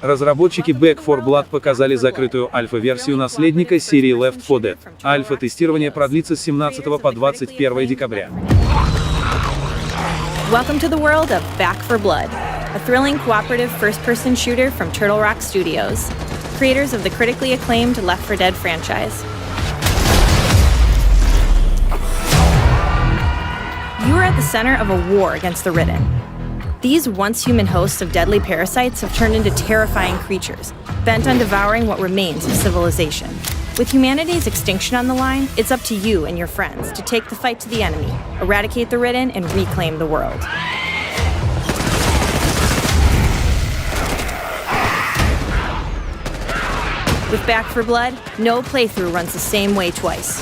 Разработчики Back 4 Blood показали закрытую альфа-версию наследника серии Left 4 Dead. Альфа-тестирование продлится с 17 по 21 декабря. Welcome to the world of Back 4 Blood, a thrilling cooperative first-person shooter from Turtle Rock Studios, creators of the critically acclaimed Left 4 Dead franchise. You are at the center of a war against the Ridden. These once-human hosts of deadly parasites have turned into terrifying creatures, bent on devouring what remains of civilization. With humanity's extinction on the line, it's up to you and your friends to take the fight to the enemy, eradicate the Ridden, and reclaim the world. With Back 4 Blood, no playthrough runs the same way twice.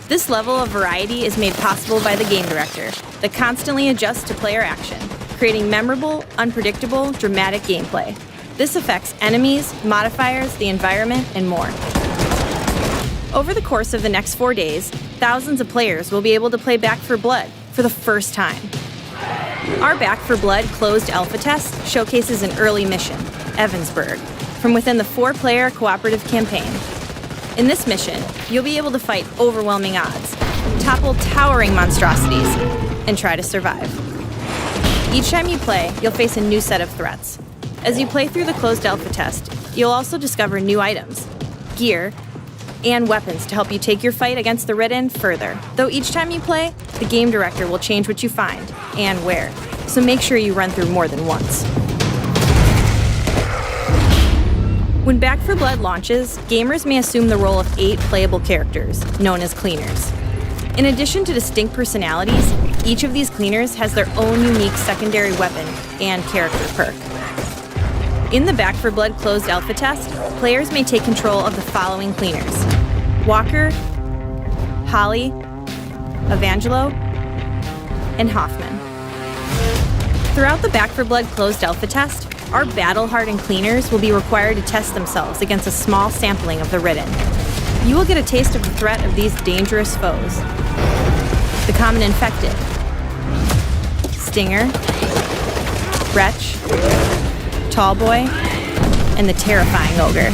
This level of variety is made possible by the game director that constantly adjusts to player action, creating memorable, unpredictable, dramatic gameplay. This affects enemies, modifiers, the environment, and more. Over the course of the next 4 days, thousands of players will be able to play Back 4 Blood for the first time. Our Back 4 Blood closed alpha test showcases an early mission, Evansburg, from within the 4-player cooperative campaign. In this mission, you'll be able to fight overwhelming odds, topple towering monstrosities, and try to survive. Each time you play, you'll face a new set of threats. As you play through the closed alpha test, you'll also discover new items, gear, and weapons to help you take your fight against the Ridden further. Though each time you play, the game director will change what you find and where, so make sure you run through more than once. When Back 4 Blood launches, gamers may assume the role of 8 playable characters, known as cleaners. In addition to distinct personalities, each of these cleaners has their own unique secondary weapon and character perk. In the Back 4 Blood closed alpha test, players may take control of the following cleaners: Walker, Holly, Evangelo, and Hoffman. Throughout the Back 4 Blood closed alpha test, our battle-hardened cleaners will be required to test themselves against a small sampling of the Ridden. You will get a taste of the threat of these dangerous foes: the common infected, Stinger, Wretch, Tallboy, and the terrifying Ogre.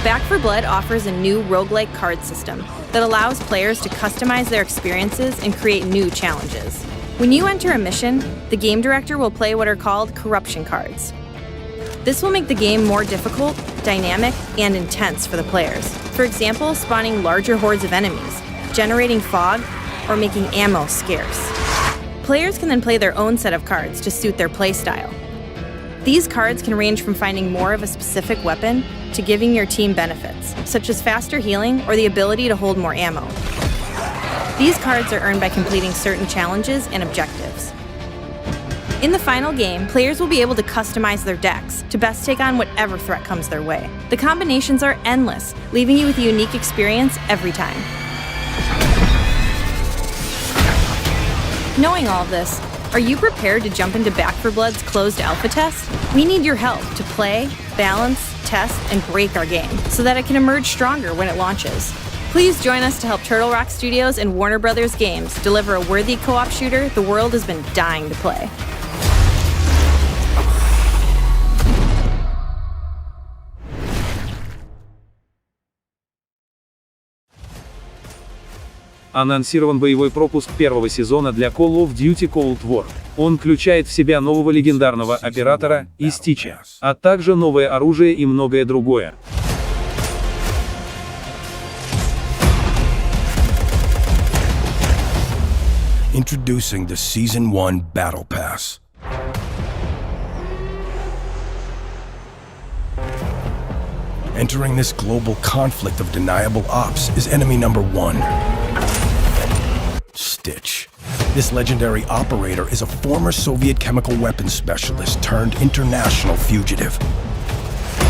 Back 4 Blood offers a new roguelike card system that allows players to customize their experiences and create new challenges. When you enter a mission, the game director will play what are called corruption cards. This will make the game more difficult, dynamic, and intense for the players. For example, spawning larger hordes of enemies, generating fog, or making ammo scarce. Players can then play their own set of cards to suit their playstyle. These cards can range from finding more of a specific weapon to giving your team benefits, such as faster healing or the ability to hold more ammo. These cards are earned by completing certain challenges and objectives. In the final game, players will be able to customize their decks to best take on whatever threat comes their way. The combinations are endless, leaving you with a unique experience every time. Knowing all of this, are you prepared to jump into Back 4 Blood's closed alpha test? We need your help to play, balance, test, and break our game so that it can emerge stronger when it launches. Please join us to help Turtle Rock Studios and Warner Brothers Games deliver a worthy co-op shooter the world has been dying to play. Анонсирован боевой пропуск первого сезона для Call of Duty Cold War. Он включает в себя нового легендарного оператора и Стича, а также новое оружие и многое другое. Introducing the Season 1 Battle Pass. Entering this global conflict of deniable ops is enemy number 1. Stitch. This legendary operator is a former Soviet chemical weapons specialist turned international fugitive.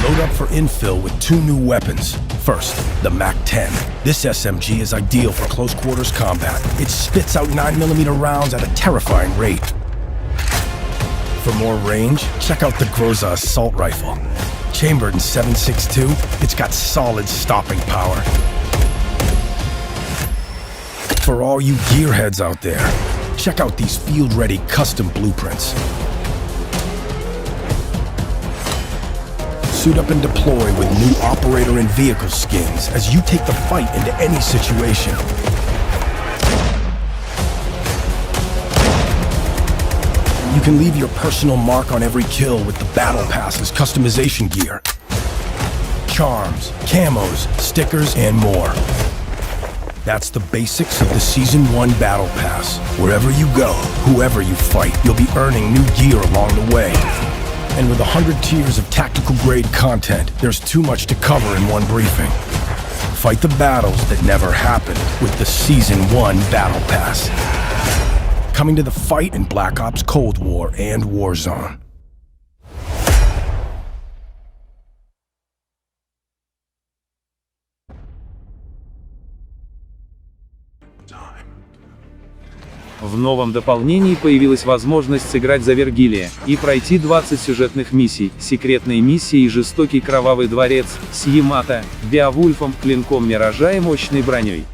Load up for infill with 2 new weapons. First, the MAC-10. This SMG is ideal for close quarters combat. It spits out 9mm rounds at a terrifying rate. For more range, check out the Groza assault rifle. Chambered in 7.62, it's got solid stopping power. For all you gearheads out there, check out these field-ready custom blueprints. Suit up and deploy with new operator and vehicle skins as you take the fight into any situation. You can leave your personal mark on every kill with the Battle Pass's customization gear. Charms, camos, stickers, and more. That's the basics of the Season 1 Battle Pass. Wherever you go, whoever you fight, you'll be earning new gear along the way. And with 100 tiers of tactical-grade content, there's too much to cover in one briefing. Fight the battles that never happened with the Season 1 Battle Pass. Coming to the fight in Black Ops Cold War and Warzone. В новом дополнении появилась возможность сыграть за Вергилия и пройти 20 сюжетных миссий, секретные миссии и жестокий кровавый дворец, с Ямато, Беовульфом, клинком Миража и мощной броней.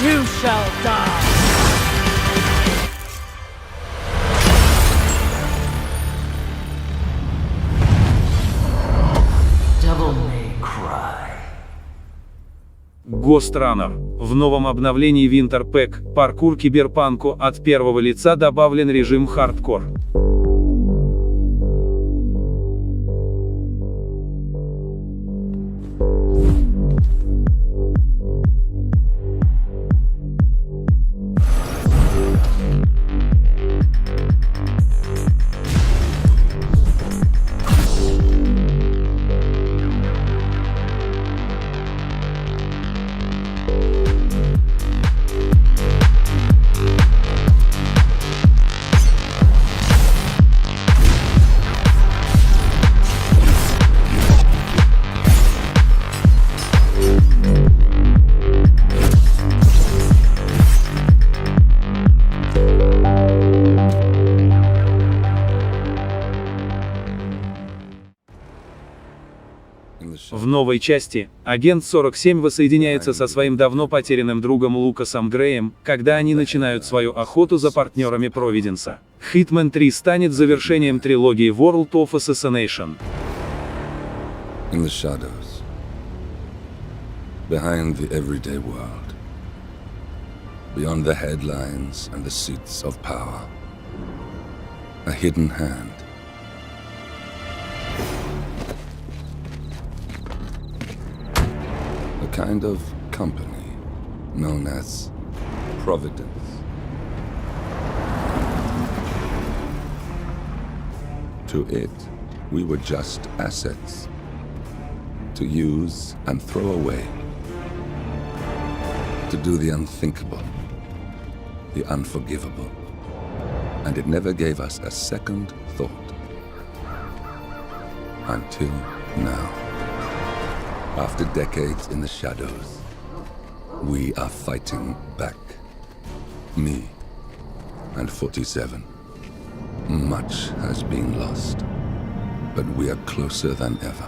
You shall die! Devil may cry. Ghost Runner. В новом обновлении Winter Pack, паркур киберпанку, от первого лица добавлен режим хардкор. В новой части, агент 47 воссоединяется со своим давно потерянным другом Лукасом Греем, когда они начинают свою охоту за партнерами Провиденса. Hitman 3 станет завершением трилогии World of Assassination. In the shadows, behind the everyday world, beyond the headlines and the seats of power, a hidden hand. A kind of company known as Providence. To it, we were just assets to use and throw away, to do the unthinkable, the unforgivable, and it never gave us a second thought. Until now. After decades in the shadows, we are fighting back. Me and 47. Much has been lost, but we are closer than ever.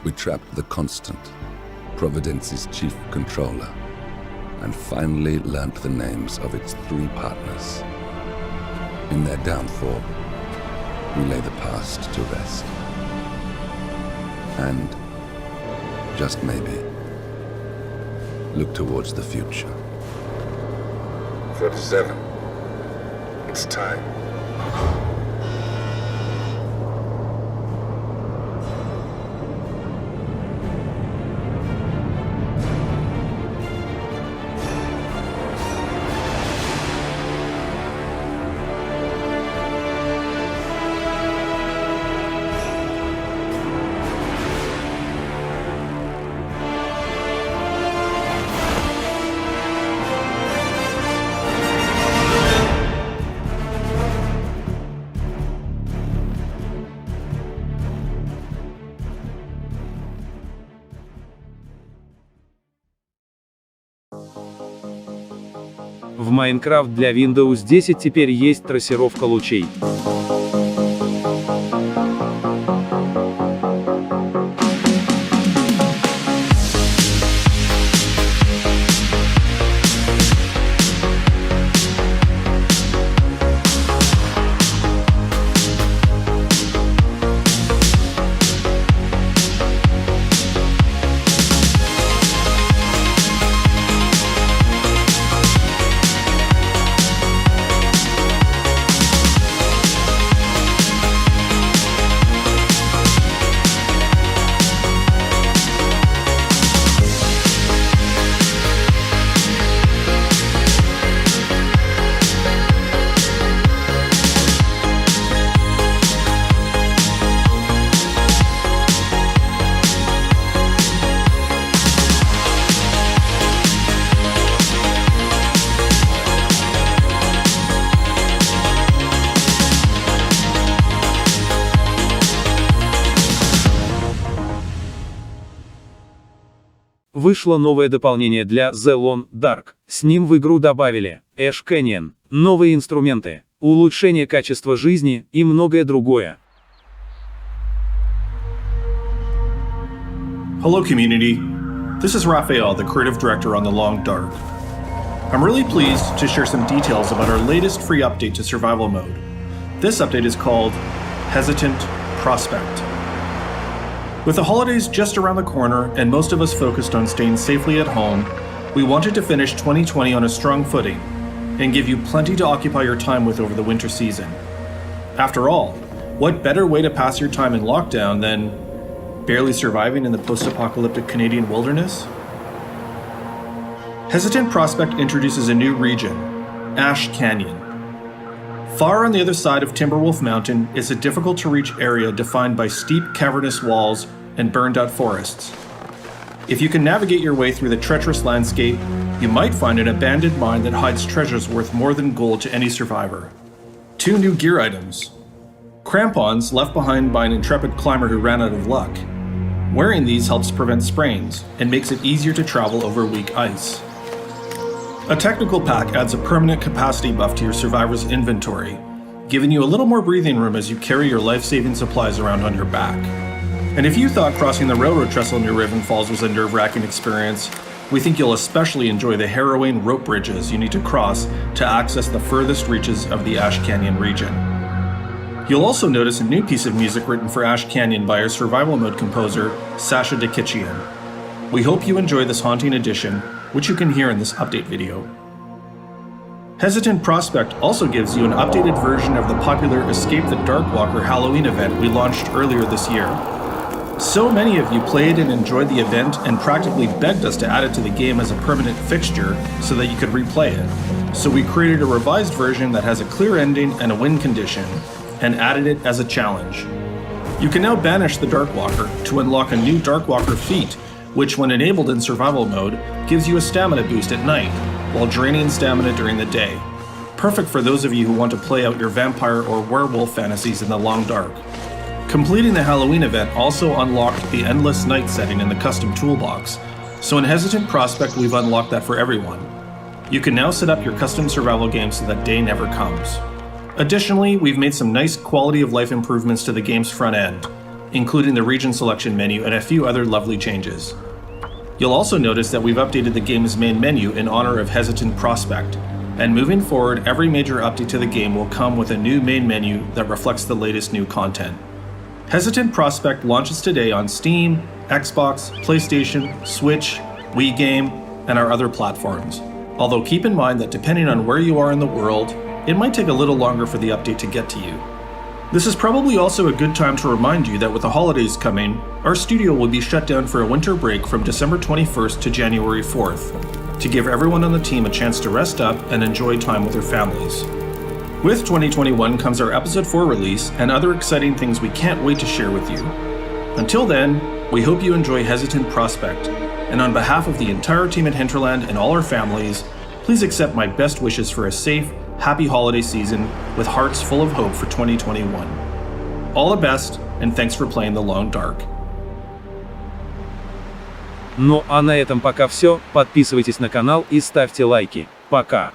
We trapped the Constant, Providence's chief controller, and finally learnt the names of its 3 partners. In their downfall, we lay the past to rest. And, just maybe, look towards the future. 37. It's time. В Minecraft для Windows 10 теперь есть трассировка лучей. Вышло новое дополнение для The Long Dark. С ним в игру добавили Ash Canyon, новые инструменты, улучшение качества жизни и многое другое. Hello community, this is Raphael, the creative director on The Long Dark. I'm really pleased to share some details about our latest free update to survival mode. This update is called Hesitant Prospect. With the holidays just around the corner and most of us focused on staying safely at home, we wanted to finish 2020 on a strong footing and give you plenty to occupy your time with over the winter season. After all, what better way to pass your time in lockdown than barely surviving in the post-apocalyptic Canadian wilderness? Hesitant Prospect introduces a new region, Ash Canyon. Far on the other side of Timberwolf Mountain is a difficult-to-reach area defined by steep, cavernous walls and burned-out forests. If you can navigate your way through the treacherous landscape, you might find an abandoned mine that hides treasures worth more than gold to any survivor. 2 new gear items. Crampons left behind by an intrepid climber who ran out of luck. Wearing these helps prevent sprains and makes it easier to travel over weak ice. A technical pack adds a permanent capacity buff to your survivor's inventory, giving you a little more breathing room as you carry your life-saving supplies around on your back. And if you thought crossing the railroad trestle near Raven Falls was a nerve-wracking experience, we think you'll especially enjoy the harrowing rope bridges you need to cross to access the furthest reaches of the Ash Canyon region. You'll also notice a new piece of music written for Ash Canyon by our survival mode composer, Sasha Dekichian. We hope you enjoy this haunting edition, which you can hear in this update video. Hesitant Prospect also gives you an updated version of the popular Escape the Darkwalker Halloween event we launched earlier this year. So many of you played and enjoyed the event and practically begged us to add it to the game as a permanent fixture so that you could replay it. So we created a revised version that has a clear ending and a win condition, and added it as a challenge. You can now banish the Darkwalker to unlock a new Darkwalker feat, which when enabled in survival mode, gives you a stamina boost at night, while draining stamina during the day. Perfect for those of you who want to play out your vampire or werewolf fantasies in the long dark. Completing the Halloween event also unlocked the Endless Night setting in the custom toolbox, so in Hesitant Prospect we've unlocked that for everyone. You can now set up your custom survival game so that day never comes. Additionally, we've made some nice quality of life improvements to the game's front end, including the region selection menu and a few other lovely changes. You'll also notice that we've updated the game's main menu in honor of Hesitant Prospect, and moving forward, every major update to the game will come with a new main menu that reflects the latest new content. Hesitant Prospect launches today on Steam, Xbox, PlayStation, Switch, Wii Game, and our other platforms. Although keep in mind that depending on where you are in the world, it might take a little longer for the update to get to you. This is probably also a good time to remind you that with the holidays coming, our studio will be shut down for a winter break from December 21st to January 4th, to give everyone on the team a chance to rest up and enjoy time with their families. With 2021 comes our Episode 4 release and other exciting things we can't wait to share with you. Until then, we hope you enjoy Hesitant Prospect, and on behalf of the entire team at Hinterland and all our families, please accept my best wishes for a safe, happy holiday season with hearts full of hope for 2021. All the best, and thanks for playing The Long Dark. Ну а на этом пока все, подписывайтесь на канал и ставьте лайки. Пока!